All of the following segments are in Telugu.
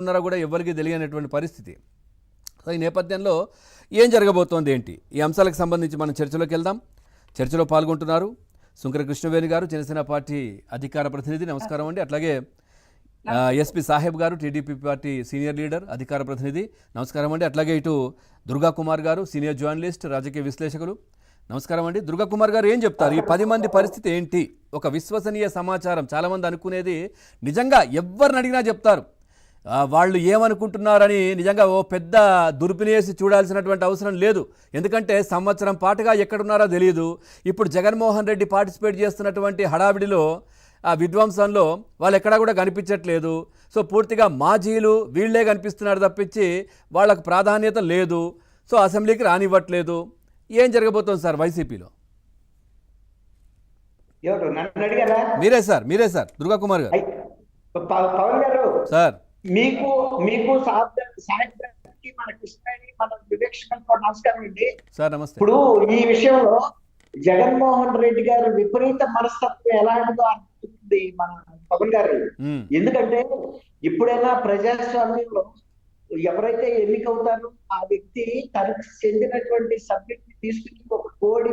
ఉన్నారో కూడా ఎవరికి తెలియనటువంటి పరిస్థితి. సో ఈ నేపథ్యంలో ఏం జరగబోతోంది ఏంటి, ఈ అంశాలకు సంబంధించి మనం చర్చలోకి వెళ్దాం. చర్చలో పాల్గొంటున్నారు సుంకర కృష్ణవేణి గారు, జనసేన పార్టీ అధికార ప్రతినిధి. నమస్కారం అండి. అట్లాగే ఎస్పీ సాహెబ్ గారు, టీడీపీ పార్టీ సీనియర్ లీడర్, అధికార ప్రతినిధి. నమస్కారం అండి. అట్లాగే ఇటు దుర్గా కుమార్ గారు, సీనియర్ జర్నలిస్ట్, రాజకీయ విశ్లేషకులు. నమస్కారం అండి. దుర్గా కుమార్ గారు ఏం చెప్తారు? ఈ 10 మంది పరిస్థితి ఏంటి? ఒక విశ్వసనీయ సమాచారం, చాలామంది అనుకునేది నిజంగా ఎవరిని అడిగినా చెప్తారు. వాళ్ళు ఏమనుకుంటున్నారని నిజంగా ఓ పెద్ద దుర్పినేసి చూడాల్సినటువంటి అవసరం లేదు. ఎందుకంటే సంవత్సరం పాటుగా ఎక్కడున్నారో తెలియదు. ఇప్పుడు జగన్మోహన్ రెడ్డి పార్టిసిపేట్ చేస్తున్నటువంటి హడావిడిలో, ఆ విధ్వంసంలో వాళ్ళు ఎక్కడా కూడా కనిపించట్లేదు. సో పూర్తిగా మాజీలు వీళ్లే కనిపిస్తున్నారు తప్పించి వాళ్ళకు ప్రాధాన్యత లేదు. సో అసెంబ్లీకి రానివ్వట్లేదు. ఏం జరగబోతోంది సార్ వైసీపీలో? మీరే సార్ దుర్గా కుమార్ గారు. పవన్ గారు సార్, మీకు మన కృష్ణని మన వివేక్షకులకు నమస్కారం అండి. సార్ నమస్తే. ఇప్పుడు ఈ విషయంలో జగన్మోహన్ రెడ్డి గారు విపరీత మనస్తత్వం ఎలాంటిదో అర్థమవుతుంది మన పవన్ గారు. ఎందుకంటే ఇప్పుడైనా ప్రజాస్వామ్యంలో ఎవరైతే ఎన్నికవుతారో ఆ వ్యక్తి తనకు చెందినటువంటి సబ్జెక్ట్ ని తీసుకుని ఒక కోడి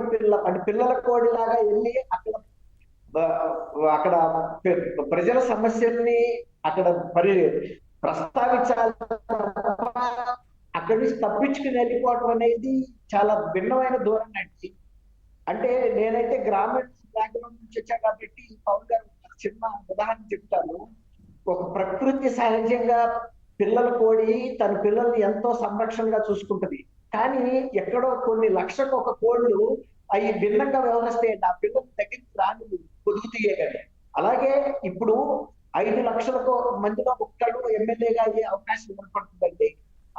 పిల్లల కోడి లాగా వెళ్ళి అక్కడ ప్రజల సమస్యల్ని అక్కడ ప్రస్తావించాలి, అక్కడి నుంచి తప్పించుకుని వెళ్ళిపోవటం అనేది చాలా భిన్నమైన దూరం అండి. అంటే నేనైతే గ్రామీణ బ్యాక్గ్రౌండ్ నుంచి వచ్చా కాబట్టి పవన్ గారు చిన్న ఉదాహరణ చెప్తాను. ఒక ప్రకృతి సహజంగా పిల్లల కోడి తన పిల్లల్ని ఎంతో సంరక్షణగా చూసుకుంటది. కానీ ఎక్కడో కొన్ని లక్షలకు ఒక కోళ్ళు అవి భిన్నంగా వ్యవహరిస్తాయండి. ఆ పిల్లల దగ్గరికి రాని పొదుగుతీయే కానీ. అలాగే ఇప్పుడు 5 లక్షల మందిలో ఒక్కడు ఎమ్మెల్యేగా అయ్యే అవకాశం ఏర్పడుతుందండి.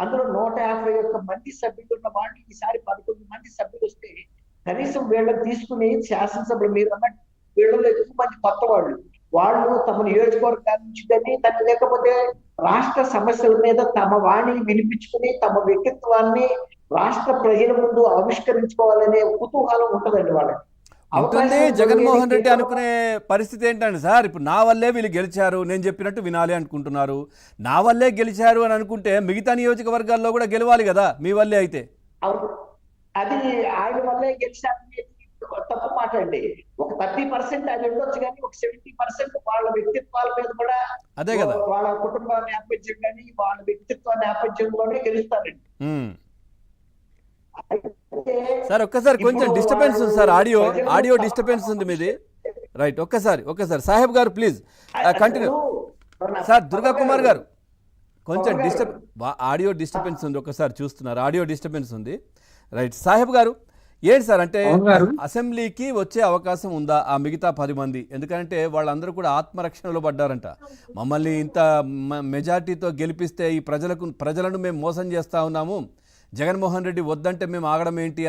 అందులో 151 మంది సభ్యులు ఉన్న వాళ్ళు ఈసారి 11 మంది సభ్యులు వస్తే కనీసం వీళ్ళని తీసుకుని శాసనసభలో మీరు అన్నట్టు వీళ్ళలో ఎక్కువ మంది కొత్త వాళ్ళు తమ నియోజకవర్గాల నుంచి కానీ లేకపోతే రాష్ట్ర సమస్యల మీద తమ వాణి వినిపించుకుని తమ వ్యక్తిత్వాన్ని రాష్ట్ర ప్రజల ముందు ఆవిష్కరించుకోవాలనే కుతూహలం ఉంటుందండి వాళ్ళకి. అవుతుంది. జగన్మోహన్ రెడ్డి అనుకునే పరిస్థితి ఏంటంటే సార్, ఇప్పుడు నా వల్లే వీళ్ళు గెలిచారు, నేను చెప్పినట్టు వినాలి అనుకుంటున్నారు. నా వల్లే గెలిచారు అని అనుకుంటే మిగతా నియోజకవర్గాల్లో కూడా గెలవాలి కదా మీ వల్లే అయితే. అది ఆయన వల్లే గెలిచారని తప్పు మాట అండి. ఒక 30% అది ఉండొచ్చు కానీ ఒక 70% వాళ్ళ వ్యక్తిత్వాల మీద కూడా, అదే కదా, వాళ్ళ కుటుంబ నేపథ్యం కానీ వాళ్ళ వ్యక్తిత్వ నేపథ్యంలోనే గెలుస్తారండి. సార్ ఒక్కసారి కొంచెం డిస్టర్బెన్స్ ఉంది సార్, ఆడియో డిస్టర్బెన్స్ ఉంది మీది. రైట్, ఒక్కసారి సాహెబ్ గారు please continue. Sir Durga Kumar గారు కొంచెం ఆడియో డిస్టర్బెన్స్ ఉంది, ఒక్కసారి చూస్తున్నారు, ఆడియో డిస్టర్బెన్స్ ఉంది. రైట్, సాహెబ్ గారు ఏంటి సార్, అంటే అసెంబ్లీకి వచ్చే అవకాశం ఉందా ఆ మిగతా 10 మంది? ఎందుకంటే వాళ్ళందరూ కూడా ఆత్మరక్షణలో పడ్డారంట. మమ్మల్ని ఇంత మెజార్టీతో గెలిపిస్తే ఈ ప్రజలను మేము మోసం చేస్తా ఉన్నాము, జగన్మోహన్ రెడ్డి వద్దంటే మేము ఆగడం ఏంటి